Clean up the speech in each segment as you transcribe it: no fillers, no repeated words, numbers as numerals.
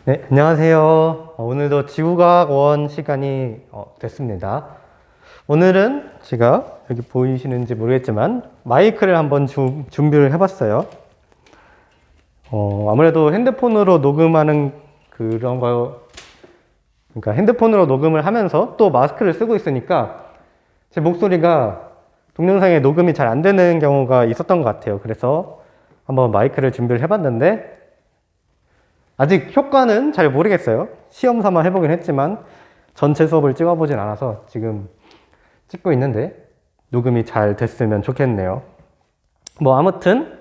네, 안녕하세요. 오늘도 지구과학 원 시간이 됐습니다. 오늘은 제가 여기 보이시는지 모르겠지만 마이크를 한번 준비를 해봤어요. 아무래도 핸드폰으로 녹음하는 그런 거, 그러니까 핸드폰으로 녹음을 하면서 또 마스크를 쓰고 있으니까 제 목소리가 동영상에 녹음이 잘 안 되는 경우가 있었던 것 같아요. 그래서 한번 마이크를 준비를 해봤는데 아직 효과는 잘 모르겠어요. 시험 삼아 해보긴 했지만 전체 수업을 찍어보진 않아서 지금 찍고 있는데 녹음이 잘 됐으면 좋겠네요. 뭐 아무튼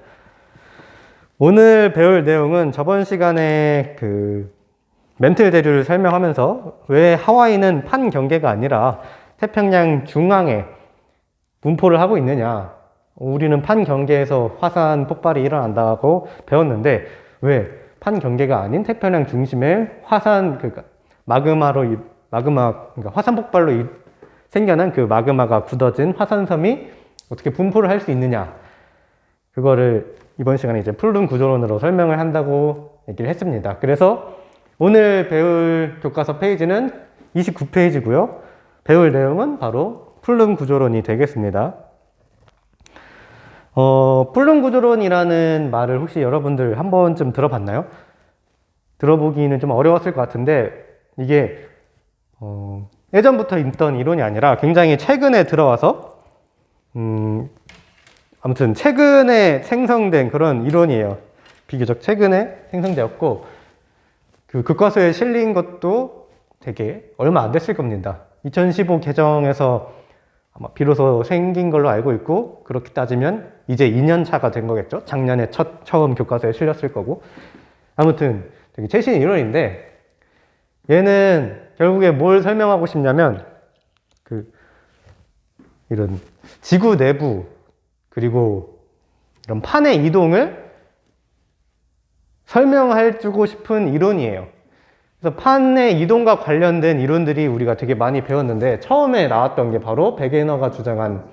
오늘 배울 내용은 저번 시간에 그 멘틀 대류를 설명하면서 왜 하와이는 판경계가 아니라 태평양 중앙에 분포를 하고 있느냐, 우리는 판경계에서 화산 폭발이 일어난다고 배웠는데 왜 판경계가 아닌 태평양 중심에 화산, 그러니까 그러니까 화산 폭발로 생겨난 그 마그마가 굳어진 화산섬이 어떻게 분포를 할 수 있느냐, 그거를 이번 시간에 이제 풀룸 구조론으로 설명을 한다고 얘기를 했습니다. 그래서 오늘 배울 교과서 페이지는 29페이지고요. 배울 내용은 바로 풀룸 구조론이 되겠습니다. 풀룸 구조론이라는 말을 혹시 여러분들 한 번쯤 들어봤나요? 들어보기는 좀 어려웠을 것 같은데 이게 예전부터 있던 이론이 아니라 굉장히 최근에 들어와서 아무튼 최근에 생성된 그런 이론이에요. 비교적 최근에 생성되었고 그 교과서에 실린 것도 되게 얼마 안 됐을 겁니다. 2015 개정에서 아마 비로소 생긴 걸로 알고 있고, 그렇게 따지면 이제 2년 차가 된 거겠죠. 작년에 처음 교과서에 실렸을 거고. 아무튼 되게 최신 이론인데 얘는 결국에 뭘 설명하고 싶냐면 이런 지구 내부 그리고 이런 판의 이동을 설명해 주고 싶은 이론이에요. 그래서 판의 이동과 관련된 이론들이 우리가 되게 많이 배웠는데 처음에 나왔던 게 바로 베게너가 주장한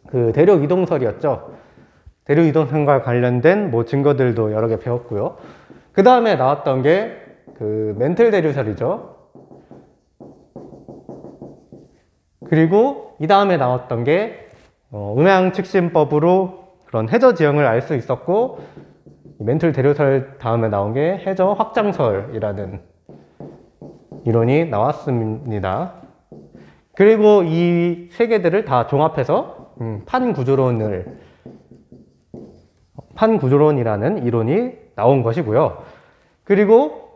그 대륙 이동설이었죠. 대륙 이동설과 관련된 뭐 증거들도 여러 개 배웠고요. 그 다음에 나왔던 게 그 멘틀 대류설이죠. 그리고 이 다음에 나왔던 게 음양측신법으로 그런 해저 지형을 알 수 있었고, 멘틀 대류설 다음에 나온 게 해저 확장설이라는 이론이 나왔습니다. 그리고 이 세 개들을 다 종합해서 판구조론이라는 이론이 나온 것이고요. 그리고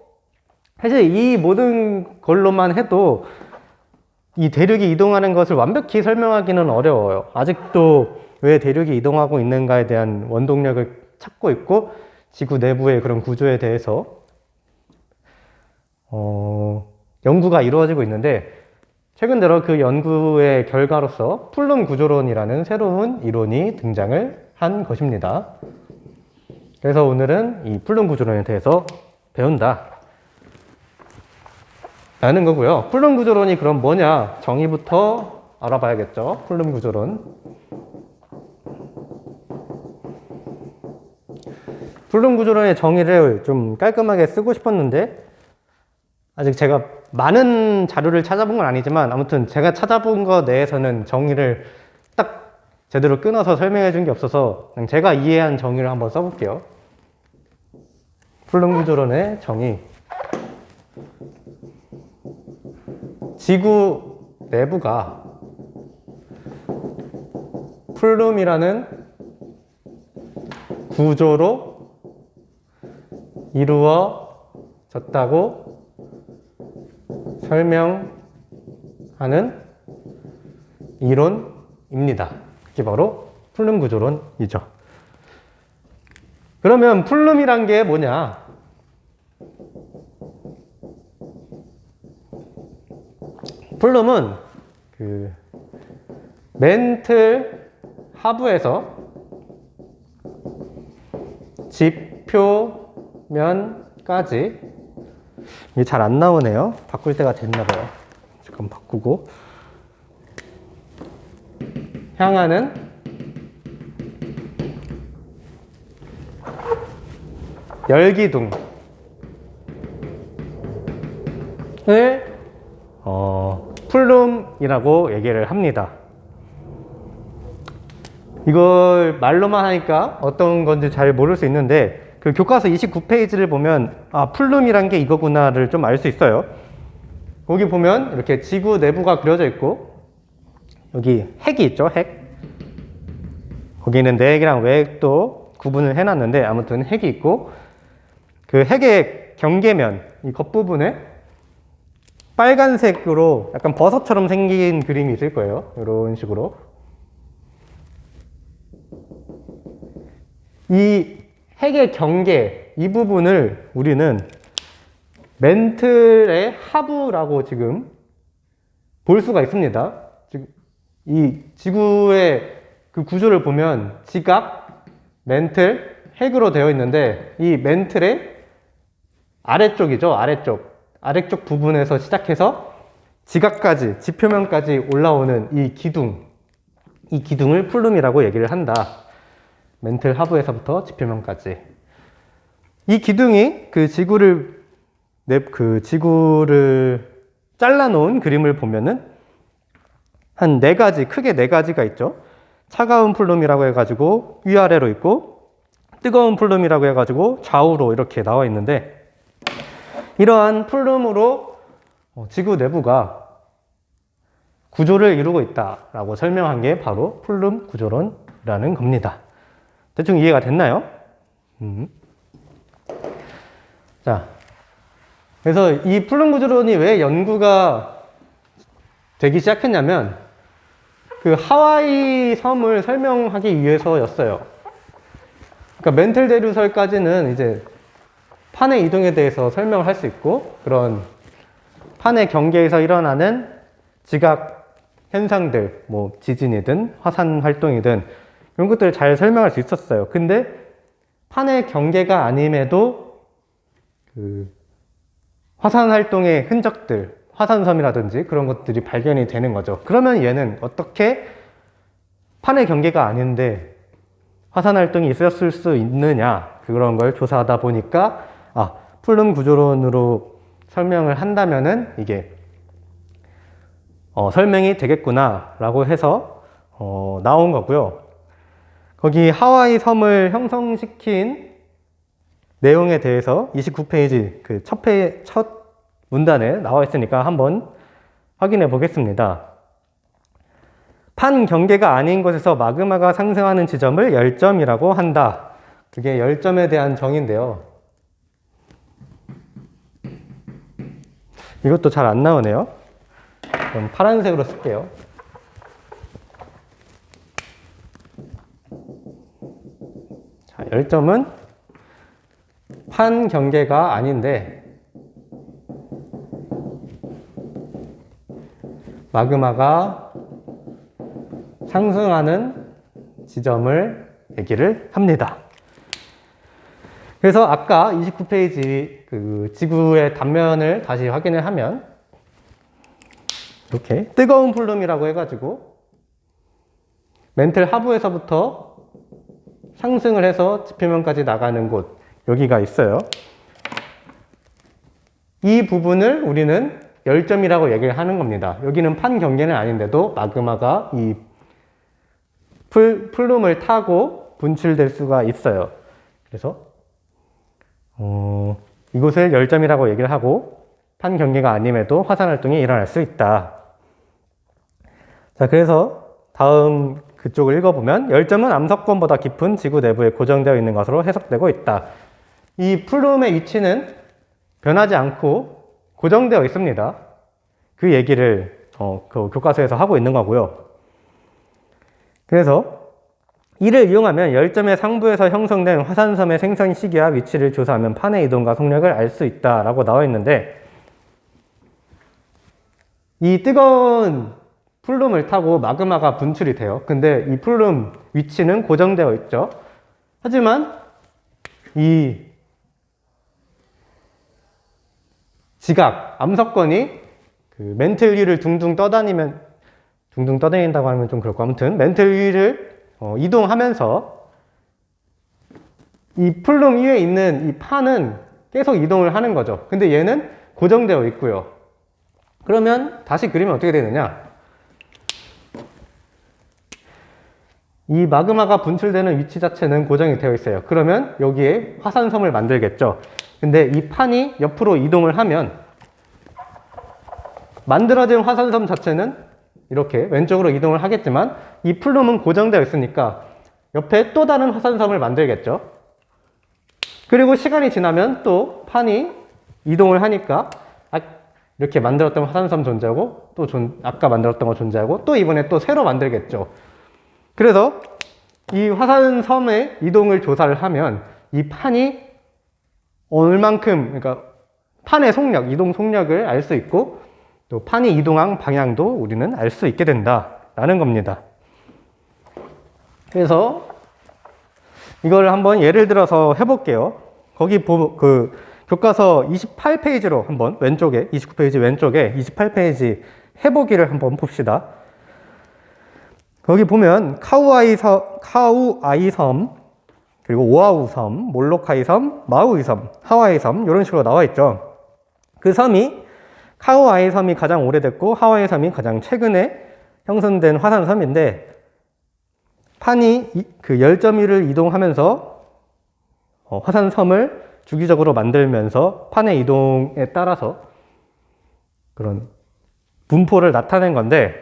사실 이 모든 걸로만 해도 이 대륙이 이동하는 것을 완벽히 설명하기는 어려워요. 아직도 왜 대륙이 이동하고 있는가에 대한 원동력을 찾고 있고, 지구 내부의 그런 구조에 대해서 연구가 이루어지고 있는데, 최근 들어 그 연구의 결과로서 풀룸 구조론이라는 새로운 이론이 등장을 한 것입니다. 그래서 오늘은 이 풀룸 구조론에 대해서 배운다 라는 거고요. 풀룸 구조론이 그럼 뭐냐? 정의부터 알아봐야겠죠. 풀룸 구조론. 풀룸 구조론의 정의를 좀 깔끔하게 쓰고 싶었는데 아직 제가 많은 자료를 찾아본 건 아니지만 아무튼 제가 찾아본 것 내에서는 정의를 딱 제대로 끊어서 설명해 준 게 없어서 그냥 제가 이해한 정의를 한번 써볼게요. 풀룸 구조론의 정의. 지구 내부가 풀룸이라는 구조로 이루어졌다고 설명하는 이론입니다. 이게 바로 풀룸 구조론이죠. 그러면 풀룸이란 게 뭐냐? 풀룸은 그 멘틀 하부에서 지표면까지, 이게 잘 안 나오네요. 바꿀 때가 됐나봐요. 잠깐 바꾸고, 향하는 열기둥 플룸이라고 얘기를 합니다. 이걸 말로만 하니까 어떤 건지 잘 모를 수 있는데 그 교과서 29페이지를 보면 플룸이란 게 이거구나를 좀 알 수 있어요. 거기 보면 이렇게 지구 내부가 그려져 있고 여기 핵이 있죠, 핵. 거기는 내핵이랑 외핵도 구분을 해놨는데 아무튼 핵이 있고 그 핵의 경계면, 이 겉부분에 빨간색으로 약간 버섯처럼 생긴 그림이 있을 거예요. 이런 식으로. 이 핵의 경계, 이 부분을 우리는 멘틀의 하부라고 지금 볼 수가 있습니다. 이 지구의 그 구조를 보면 지각, 멘틀, 핵으로 되어 있는데 이 멘틀의 아래쪽이죠. 아래쪽 부분에서 시작해서 지각까지, 지표면까지 올라오는 이 기둥을 플룸이라고 얘기를 한다. 멘틀 하부에서부터 지표면까지. 이 기둥이 그 지구를 잘라놓은 그림을 보면은 한 크게 네 가지가 있죠. 차가운 플룸이라고 해가지고 위아래로 있고, 뜨거운 플룸이라고 해가지고 좌우로 이렇게 나와 있는데, 이러한 플룸으로 지구 내부가 구조를 이루고 있다라고 설명한 게 바로 플룸 구조론이라는 겁니다. 대충 이해가 됐나요? 자, 그래서 이 플룸 구조론이 왜 연구가 되기 시작했냐면 그 하와이 섬을 설명하기 위해서였어요. 그러니까 멘틀 대류설까지는 이제 판의 이동에 대해서 설명을 할 수 있고 그런 판의 경계에서 일어나는 지각 현상들, 뭐 지진이든 화산 활동이든 이런 것들을 잘 설명할 수 있었어요. 근데 판의 경계가 아님에도 그 화산 활동의 흔적들, 화산섬이라든지 그런 것들이 발견이 되는 거죠. 그러면 얘는 어떻게 판의 경계가 아닌데 화산 활동이 있었을 수 있느냐, 그런 걸 조사하다 보니까 플룸 구조론으로 설명을 한다면은 이게 설명이 되겠구나 라고 해서 나온 거고요. 거기 하와이 섬을 형성시킨 내용에 대해서 29페이지 그 첫 문단에 나와 있으니까 한번 확인해 보겠습니다. 판 경계가 아닌 곳에서 마그마가 상승하는 지점을 열점이라고 한다. 그게 열점에 대한 정의인데요. 이것도 잘 안 나오네요. 그럼 파란색으로 쓸게요. 자, 열점은 판 경계가 아닌데 마그마가 상승하는 지점을 얘기를 합니다. 그래서 아까 29페이지 그 지구의 단면을 다시 확인을 하면 이렇게 뜨거운 플룸이라고 해가지고 멘틀 하부에서부터 상승을 해서 지표면까지 나가는 곳, 여기가 있어요. 이 부분을 우리는 열점이라고 얘기를 하는 겁니다. 여기는 판 경계는 아닌데도 마그마가 이 플룸을 타고 분출될 수가 있어요. 그래서 이곳을 열점이라고 얘기를 하고 판 경계가 아님에도 화산 활동이 일어날 수 있다. 자, 그래서 다음 그쪽을 읽어보면 열점은 암석권보다 깊은 지구 내부에 고정되어 있는 것으로 해석되고 있다. 이 플룸의 위치는 변하지 않고 고정되어 있습니다. 그 얘기를 그 교과서에서 하고 있는 거고요. 그래서 이를 이용하면 열점의 상부에서 형성된 화산섬의 생성 시기와 위치를 조사하면 판의 이동과 속력을 알 수 있다라고 나와 있는데, 이 뜨거운 플룸을 타고 마그마가 분출이 돼요. 근데 이 플룸 위치는 고정되어 있죠. 하지만 이 지각, 암석권이 그 멘틀 위를 둥둥 떠다닌다고 하면 좀 그렇고, 아무튼 멘틀 위를 이동하면서 이 플룸 위에 있는 이 판은 계속 이동을 하는 거죠. 근데 얘는 고정되어 있고요. 그러면 다시 그리면 어떻게 되느냐? 이 마그마가 분출되는 위치 자체는 고정이 되어 있어요. 그러면 여기에 화산섬을 만들겠죠. 근데 이 판이 옆으로 이동을 하면 만들어진 화산섬 자체는 이렇게 왼쪽으로 이동을 하겠지만 이 플룸은 고정되어 있으니까 옆에 또 다른 화산섬을 만들겠죠. 그리고 시간이 지나면 또 판이 이동을 하니까 이렇게 만들었던 화산섬 존재하고 또 아까 만들었던 거 존재하고 또 이번에 또 새로 만들겠죠. 그래서 이 화산섬의 이동을 조사를 하면 이 판이 얼만큼, 그러니까 판의 속력, 이동 속력을 알 수 있고 또 판이 이동한 방향도 우리는 알 수 있게 된다라는 겁니다. 그래서 이걸 한번 예를 들어서 해볼게요. 거기 교과서 28페이지로 한번 왼쪽에 29페이지 왼쪽에 28페이지 해보기를 한번 봅시다. 거기 보면 카우아이 섬, 그리고 오아우 섬, 몰로카이 섬, 마우이 섬, 하와이 섬 이런 식으로 나와 있죠. 그 섬이 카우아이 섬이 가장 오래됐고 하와이 섬이 가장 최근에 형성된 화산섬인데 판이 그 열점위를 이동하면서 화산섬을 주기적으로 만들면서 판의 이동에 따라서 그런 분포를 나타낸 건데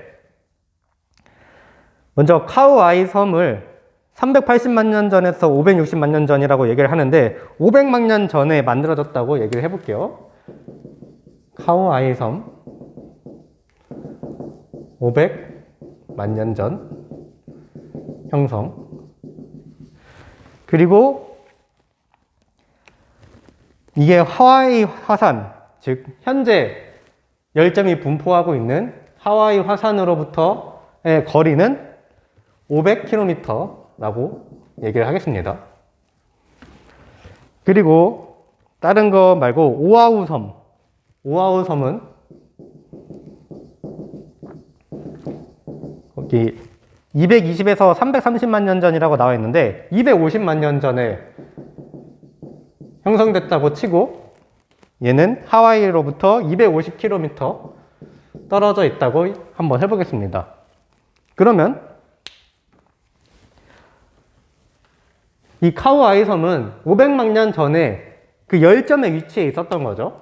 먼저 카우아이 섬을 380만 년 전에서 560만 년 전이라고 얘기를 하는데 500만 년 전에 만들어졌다고 얘기를 해볼게요. 카우아이 섬 500만 년 전 형성. 그리고 이게 하와이 화산, 즉 현재 열점이 분포하고 있는 하와이 화산으로부터의 거리는 500km라고 얘기를 하겠습니다. 그리고 다른 거 말고 오아우 섬은 거기 220에서 330만 년 전이라고 나와 있는데 250만 년 전에 형성됐다고 치고 얘는 하와이로부터 250km 떨어져 있다고 한번 해보겠습니다. 그러면 이 카우아이 섬은 500만 년 전에 그 열점의 위치에 있었던 거죠.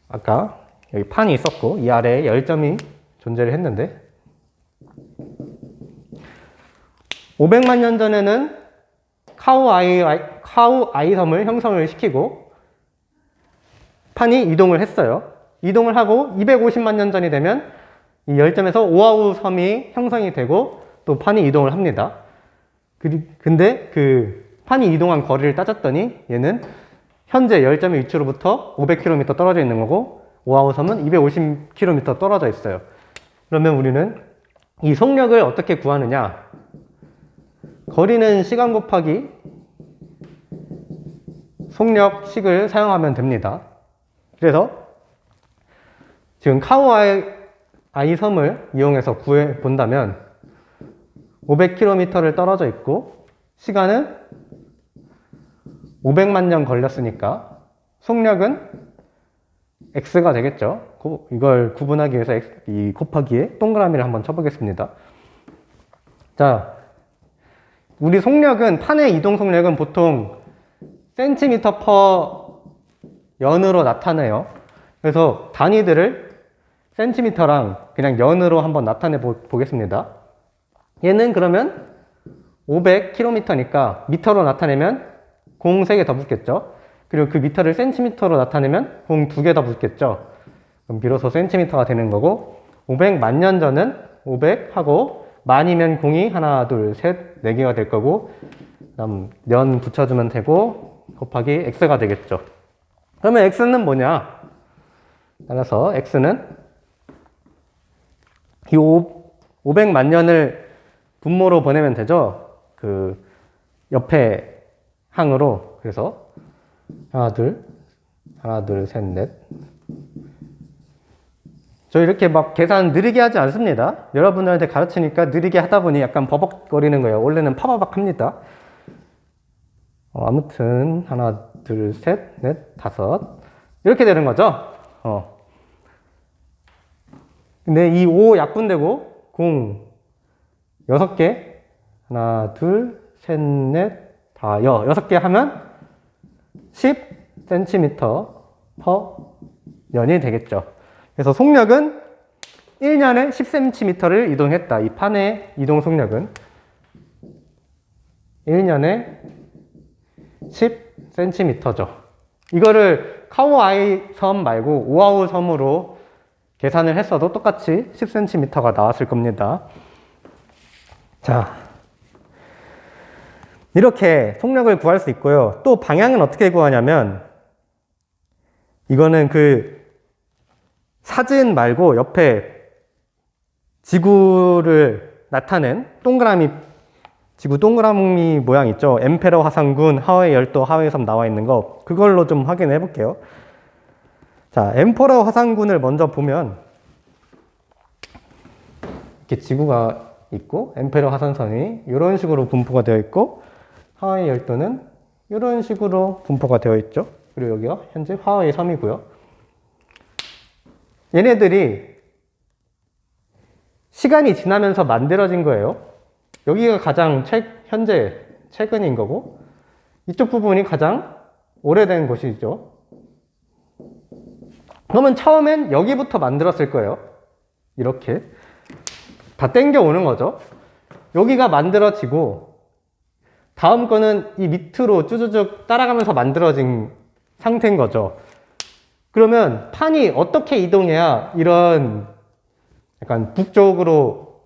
아까 여기 판이 있었고 이 아래에 열점이 존재를 했는데 500만 년 전에는 카우아이 섬을 형성을 시키고 판이 이동을 했어요. 이동을 하고 250만 년 전이 되면 이 열점에서 오아우 섬이 형성이 되고 또 판이 이동을 합니다. 근데 그 판이 이동한 거리를 따졌더니 얘는 현재 열점의 위치로부터 500km 떨어져 있는 거고 오아우 섬은 250km 떨어져 있어요. 그러면 우리는 이 속력을 어떻게 구하느냐? 거리는 시간 곱하기 속력식을 사용하면 됩니다. 그래서 지금 카우아이 섬을 이용해서 구해 본다면 500km를 떨어져 있고 시간은 500만 년 걸렸으니까 속력은 x가 되겠죠. 이걸 구분하기 위해서 이 곱하기에 동그라미를 한번 쳐보겠습니다. 자, 우리 속력은 판의 이동 속력은 보통 센티미터 퍼 연으로 나타내요. 그래서 단위들을 센티미터랑 그냥 연으로 한번 나타내 보겠습니다. 얘는 그러면 500km니까 미터로 나타내면 공 3개 더 붙겠죠. 그리고 그 미터를 센티미터로 나타내면 공 2개 더 붙겠죠. 그럼 비로소 센티미터가 되는 거고 500만 년 전은 500하고 만이면 공이 하나, 둘, 셋, 4개가 될 거고 그다음 연 붙여주면 되고 곱하기 x가 되겠죠. 그러면 x는 뭐냐? 따라서 x는 이 500만 년을 분모로 보내면 되죠. 그 옆에 항으로. 그래서 하나, 둘, 셋, 넷. 저 이렇게 막 계산 느리게 하지 않습니다. 여러분들한테 가르치니까 느리게 하다 보니 약간 버벅거리는 거예요. 원래는 파바박 합니다. 아무튼 하나, 둘, 셋, 넷, 다섯 이렇게 되는 거죠. 근데 이 5 약분되고 0 6개 하나 둘 셋 넷 다 6개 하면 10cm per 년이 되겠죠. 그래서 속력은 1년에 10cm를 이동했다. 이 판의 이동 속력은 1년에 10cm죠. 이거를 카오아이 섬 말고 오아후 섬으로 계산을 했어도 똑같이 10cm가 나왔을 겁니다. 자, 이렇게 속력을 구할 수 있고요. 또 방향은 어떻게 구하냐면, 이거는 그 사진 말고 옆에 지구를 나타낸 동그라미, 지구 동그라미 모양 있죠? 엠페러 화산군, 하와이 열도, 하와이 섬 나와 있는 거, 그걸로 좀 확인해 볼게요. 자, 엠페러 화산군을 먼저 보면 이렇게 지구가 있고 엠페러 화산선이 이런 식으로 분포가 되어 있고, 하와이 열도는 이런 식으로 분포가 되어 있죠. 그리고 여기가 현재 하와이 섬이고요. 얘네들이 시간이 지나면서 만들어진 거예요. 여기가 가장 현재 최근인 거고, 이쪽 부분이 가장 오래된 곳이죠. 그러면 처음엔 여기부터 만들었을 거예요. 이렇게 다 땡겨 오는 거죠. 여기가 만들어지고 다음 거는 이 밑으로 쭈쭈쭉 따라가면서 만들어진 상태인 거죠. 그러면 판이 어떻게 이동해야 이런 약간 북쪽으로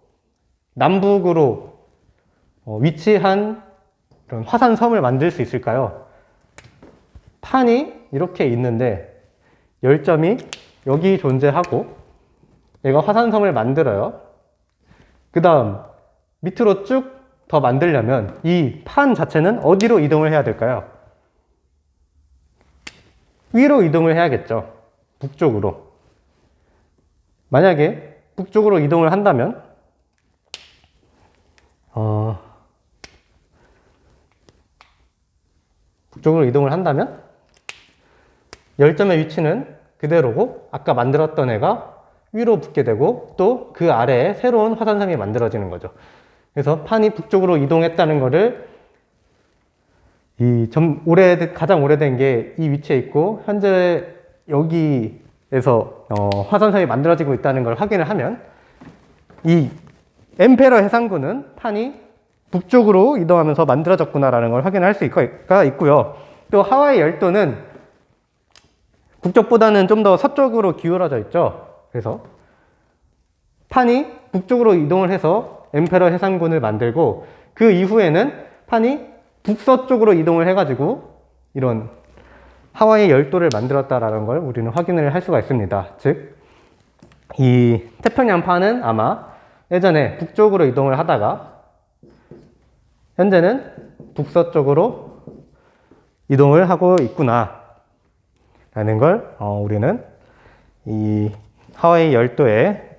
남북으로 위치한 그런 화산섬을 만들 수 있을까요? 판이 이렇게 있는데 열점이 여기 존재하고 얘가 화산섬을 만들어요. 그 다음 밑으로 쭉 더 만들려면 이 판 자체는 어디로 이동을 해야 될까요? 위로 이동을 해야겠죠. 북쪽으로. 만약에 북쪽으로 이동을 한다면 북쪽으로 이동을 한다면 열점의 위치는 그대로고 아까 만들었던 애가 위로 붙게 되고 또 그 아래에 새로운 화산섬이 만들어지는 거죠. 그래서 판이 북쪽으로 이동했다는 거를 가장 오래된 게 이 위치에 있고 현재 여기에서 화산섬이 만들어지고 있다는 걸 확인을 하면 이 엠페러 해상군은 판이 북쪽으로 이동하면서 만들어졌구나라는 걸 확인할 수가 있고요. 또 하와이 열도는 북쪽보다는 좀 더 서쪽으로 기울어져 있죠. 그래서 판이 북쪽으로 이동을 해서 엠페러 해상군을 만들고 그 이후에는 판이 북서쪽으로 이동을 해가지고 이런 하와이 열도를 만들었다라는 걸 우리는 확인을 할 수가 있습니다. 즉, 이 태평양판은 아마 예전에 북쪽으로 이동을 하다가 현재는 북서쪽으로 이동을 하고 있구나 라는 걸 우리는 이 하와이 열도가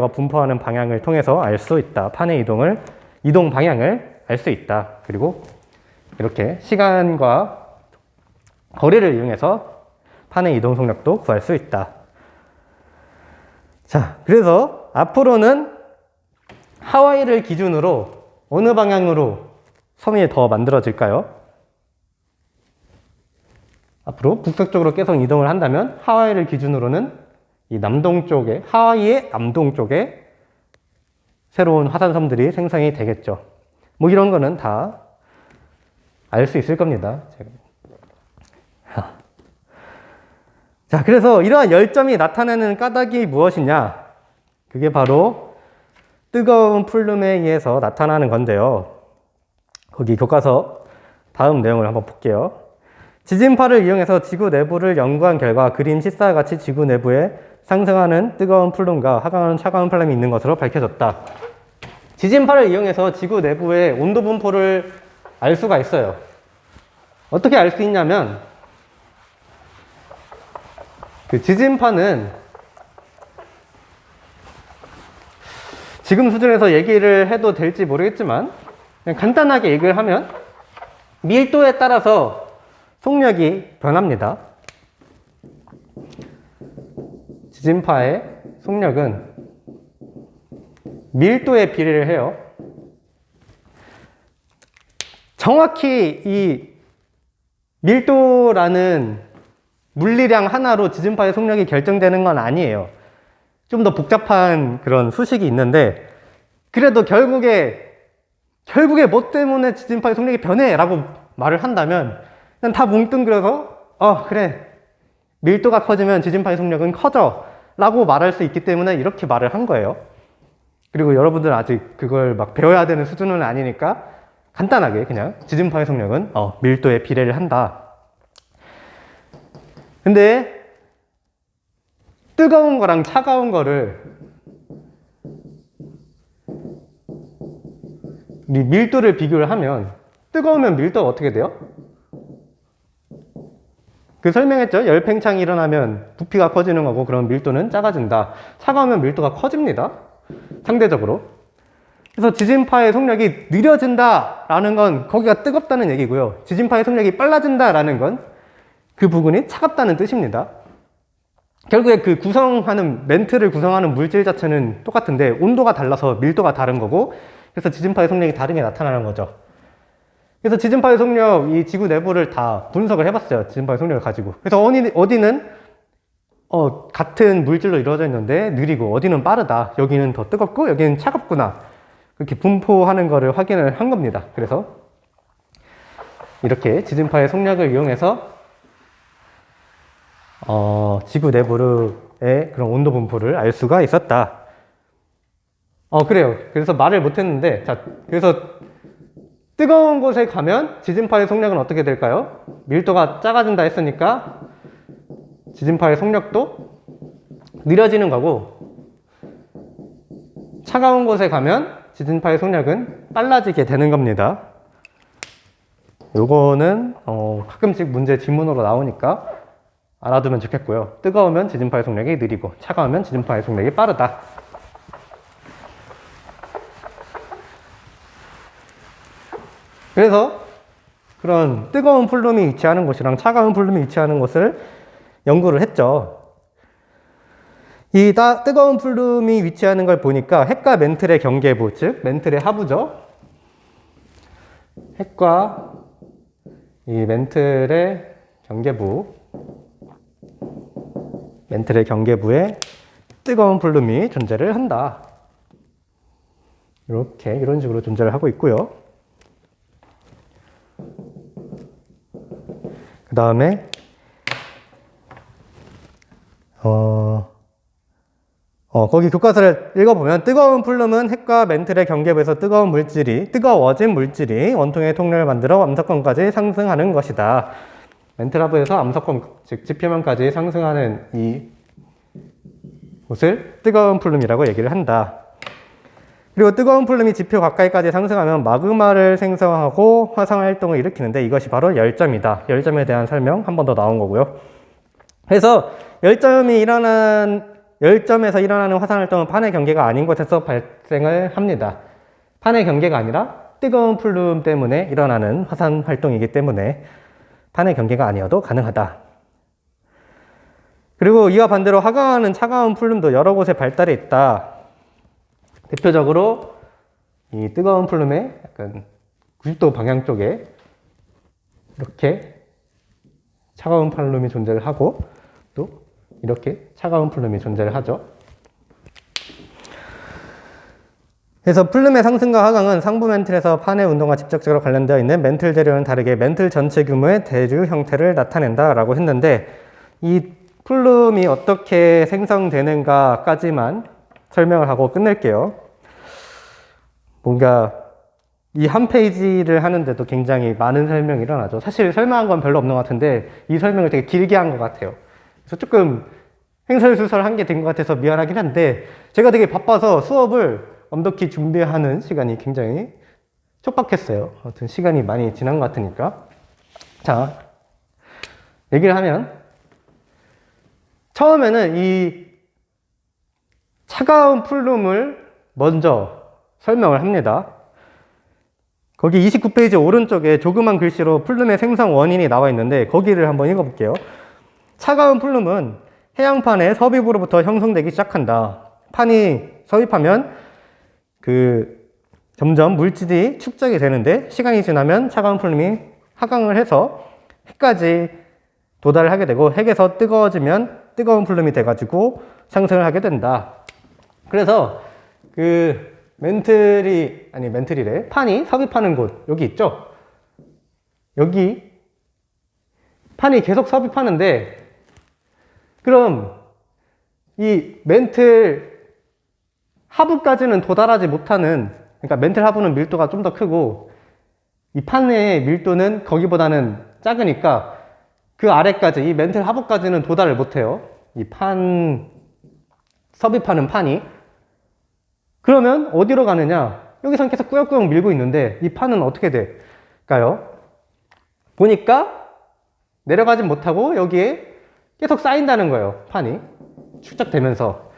분포하는 방향을 통해서 알 수 있다. 판의 이동 방향을 알 수 있다. 그리고 이렇게 시간과 거리를 이용해서 판의 이동 속력도 구할 수 있다. 자, 그래서 앞으로는 하와이를 기준으로 어느 방향으로 섬이 더 만들어질까요? 앞으로 북서쪽으로 계속 이동을 한다면 하와이를 기준으로는 이 남동쪽에, 하와이의 남동쪽에 새로운 화산섬들이 생성이 되겠죠. 뭐 이런 거는 다 알 수 있을 겁니다. 자, 그래서 이러한 열점이 나타내는 까닭이 무엇이냐? 그게 바로 뜨거운 풀룸에 의해서 나타나는 건데요. 거기 교과서 다음 내용을 한번 볼게요. 지진파를 이용해서 지구 내부를 연구한 결과 그림 시사와 같이 지구 내부에 상승하는 뜨거운 풀룸과 하강하는 차가운 플람이 있는 것으로 밝혀졌다. 지진파를 이용해서 지구 내부의 온도 분포를 알 수가 있어요. 어떻게 알 수 있냐면 그 지진파는 지금 수준에서 얘기를 해도 될지 모르겠지만 그냥 간단하게 얘기를 하면 밀도에 따라서 속력이 변합니다. 지진파의 속력은 밀도에 비례를 해요. 정확히 이 밀도라는 물리량 하나로 지진파의 속력이 결정되는 건 아니에요. 좀 더 복잡한 그런 수식이 있는데, 그래도 결국에 뭐 때문에 지진파의 속력이 변해 라고 말을 한다면 그냥 다 뭉뚱그려서 그래, 밀도가 커지면 지진파의 속력은 커져 라고 말할 수 있기 때문에 이렇게 말을 한 거예요. 그리고 여러분들은 아직 그걸 막 배워야 되는 수준은 아니니까 간단하게 그냥 지진파의 속력은 밀도에 비례를 한다. 근데 뜨거운 거랑 차가운 거를 우리 밀도를 비교를 하면, 뜨거우면 밀도가 어떻게 돼요? 그 설명했죠? 열팽창이 일어나면 부피가 커지는 거고, 그럼 밀도는 작아진다. 차가우면 밀도가 커집니다, 상대적으로. 그래서 지진파의 속력이 느려진다 라는 건 거기가 뜨겁다는 얘기고요, 지진파의 속력이 빨라진다 라는 건 그 부분이 차갑다는 뜻입니다. 결국에 그 멘틀을 구성하는 물질 자체는 똑같은데 온도가 달라서 밀도가 다른 거고, 그래서 지진파의 속력이 다르게 나타나는 거죠. 그래서 지진파의 속력, 이 지구 내부를 다 분석을 해봤어요, 지진파의 속력을 가지고. 그래서 어디는 같은 물질로 이루어져 있는데 느리고, 어디는 빠르다, 여기는 더 뜨겁고 여기는 차갑구나, 그렇게 분포하는 거를 확인을 한 겁니다. 그래서 이렇게 지진파의 속력을 이용해서 지구 내부의 그런 온도 분포를 알 수가 있었다. 그래요. 그래서 말을 못했는데, 그래서 뜨거운 곳에 가면 지진파의 속력은 어떻게 될까요? 밀도가 작아진다 했으니까 지진파의 속력도 느려지는 거고, 차가운 곳에 가면 지진파의 속력은 빨라지게 되는 겁니다. 요거는 가끔씩 문제 지문으로 나오니까 알아두면 좋겠고요. 뜨거우면 지진파의 속력이 느리고, 차가우면 지진파의 속력이 빠르다. 그래서 그런 뜨거운 플룸이 위치하는 곳이랑 차가운 플룸이 위치하는 곳을 연구를 했죠. 이 뜨거운 플룸이 위치하는 걸 보니까 핵과 멘틀의 경계부, 즉 멘틀의 하부죠. 핵과 이 멘틀의 경계부에 뜨거운 플룸이 존재를 한다. 이런 식으로 존재를 하고 있고요. 그 다음에 거기 교과서를 읽어보면, 뜨거운 플룸은 핵과 멘틀의 경계부에서 뜨거워진 물질이 원통의 통로를 만들어 암석권까지 상승하는 것이다. 멘틀 하부에서 암석권, 즉 지표면까지 상승하는 이 곳을 뜨거운 플룸이라고 얘기를 한다. 그리고 뜨거운 플룸이 지표 가까이까지 상승하면 마그마를 생성하고 화산 활동을 일으키는데, 이것이 바로 열점이다. 열점에 대한 설명 한 번 더 나온 거고요. 그래서 열점에서 일어나는 화산 활동은 판의 경계가 아닌 곳에서 발생을 합니다. 판의 경계가 아니라 뜨거운 플룸 때문에 일어나는 화산 활동이기 때문에 판의 경계가 아니어도 가능하다. 그리고 이와 반대로 하강하는 차가운 플룸도 여러 곳에 발달해 있다. 대표적으로 이 뜨거운 플룸의 약간 90도 방향 쪽에 이렇게 차가운 플룸이 존재를 하고, 또 이렇게 차가운 플룸이 존재를 하죠. 그래서 플룸의 상승과 하강은 상부 멘틀에서 판의 운동과 직접적으로 관련되어 있는 멘틀 재료는 다르게 멘틀 전체 규모의 대류 형태를 나타낸다 라고 했는데, 이 플룸이 어떻게 생성되는가까지만 설명을 하고 끝낼게요. 뭔가 이 한 페이지를 하는데도 굉장히 많은 설명이 일어나죠. 사실 설명한 건 별로 없는 것 같은데 이 설명을 되게 길게 한 것 같아요. 그래서 조금 횡설수설한 게 된 것 같아서 미안하긴 한데, 제가 되게 바빠서 수업을 엄격히 준비하는 시간이 굉장히 촉박했어요. 아무튼 시간이 많이 지난 것 같으니까. 자, 얘기를 하면, 처음에는 이 차가운 플룸을 먼저 설명을 합니다. 거기 29페이지 오른쪽에 조그만 글씨로 플룸의 생성 원인이 나와 있는데, 거기를 한번 읽어볼게요. 차가운 플룸은 해양판의 섭입으로부터 형성되기 시작한다. 판이 섭입하면 점점 물질이 축적이 되는데 시간이 지나면 차가운 플룸이 하강을 해서 핵까지 도달을 하게 되고 핵에서 뜨거워지면 뜨거운 플룸이 돼가지고 상승을 하게 된다. 그래서 멘틀이래. 판이 섭입하는 곳 여기 있죠? 여기 판이 계속 섭입하는데 그럼 이 멘틀 하부까지는 도달하지 못하는, 그러니까 멘틀 하부는 밀도가 좀 더 크고 이 판의 밀도는 거기보다는 작으니까 그 아래까지, 이 멘틀 하부까지는 도달을 못해요. 이 섭입하는 판이. 그러면 어디로 가느냐? 여기선 계속 꾸역꾸역 밀고 있는데 이 판은 어떻게 될까요? 보니까 내려가진 못하고 여기에 계속 쌓인다는 거예요. 판이 축적되면서.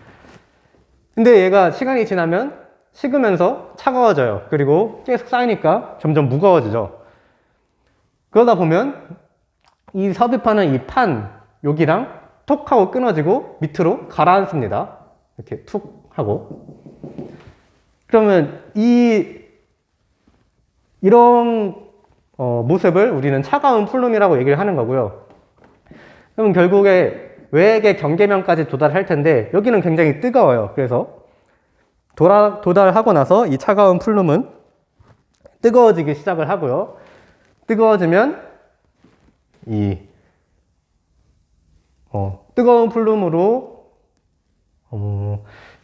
근데 얘가 시간이 지나면 식으면서 차가워져요. 그리고 계속 쌓이니까 점점 무거워지죠. 그러다 보면 이 섭입하는 이 판 여기랑 톡 하고 끊어지고 밑으로 가라앉습니다. 이렇게 툭 하고. 그러면 이런 모습을 우리는 차가운 플룸이라고 얘기를 하는 거고요. 그럼 결국에 외액의 경계면까지 도달할 텐데 여기는 굉장히 뜨거워요. 그래서 도달하고 나서 이 차가운 플룸은 뜨거워지기 시작을 하고요. 뜨거워지면 뜨거운 플룸으로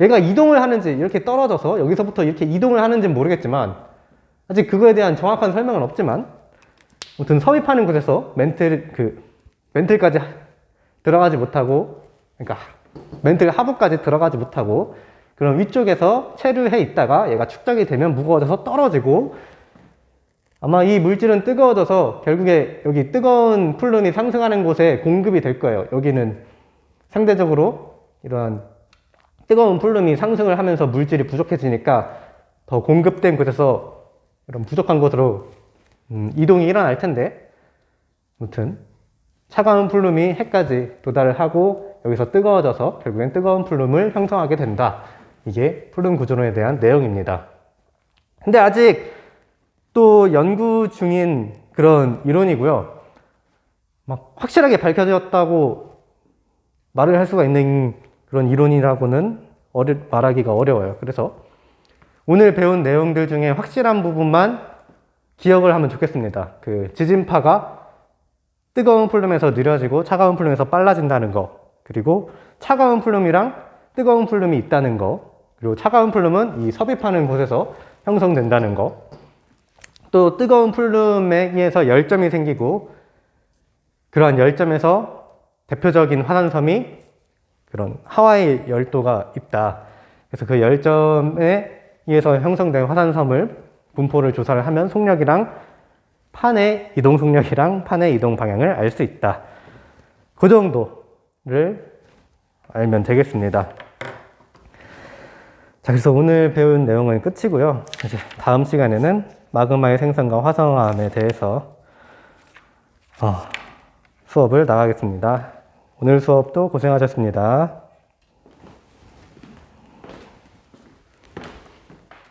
얘가 이동을 하는지, 이렇게 떨어져서 여기서부터 이렇게 이동을 하는지는 모르겠지만 아직 그거에 대한 정확한 설명은 없지만 아무튼 섭입하는 곳에서 멘틀까지 들어가지 못하고, 그러니까 멘틀 하부까지 들어가지 못하고 그럼 위쪽에서 체류해 있다가 얘가 축적이 되면 무거워져서 떨어지고, 아마 이 물질은 뜨거워져서 결국에 여기 뜨거운 플룸이 상승하는 곳에 공급이 될 거예요. 여기는 상대적으로 이러한 뜨거운 플룸이 상승을 하면서 물질이 부족해지니까 더 공급된 곳에서 이런 부족한 곳으로 이동이 일어날 텐데, 아무튼 차가운 플룸이 핵까지 도달을 하고 여기서 뜨거워져서 결국엔 뜨거운 플룸을 형성하게 된다. 이게 플룸 구조론에 대한 내용입니다. 근데 아직 또 연구 중인 그런 이론이고요. 막 확실하게 밝혀졌다고 말을 할 수가 있는 그런 이론이라고는 말하기가 어려워요. 그래서 오늘 배운 내용들 중에 확실한 부분만 기억을 하면 좋겠습니다. 지진파가 뜨거운 플룸에서 느려지고 차가운 플룸에서 빨라진다는 거, 그리고 차가운 플룸이랑 뜨거운 플룸이 있다는 거, 그리고 차가운 플룸은 이 섭입하는 곳에서 형성된다는 거, 또 뜨거운 플룸에 의해서 열점이 생기고 그러한 열점에서 대표적인 화산섬이 그런 하와이 열도가 있다. 그래서 그 열점에 의해서 형성된 화산섬을 분포를 조사를 하면 속력이랑 판의 이동 속력이랑 판의 이동 방향을 알 수 있다. 그 정도를 알면 되겠습니다. 자, 그래서 오늘 배운 내용은 끝이고요. 이제 다음 시간에는 마그마의 생성과 화성암에 대해서 수업을 나가겠습니다. 오늘 수업도 고생하셨습니다.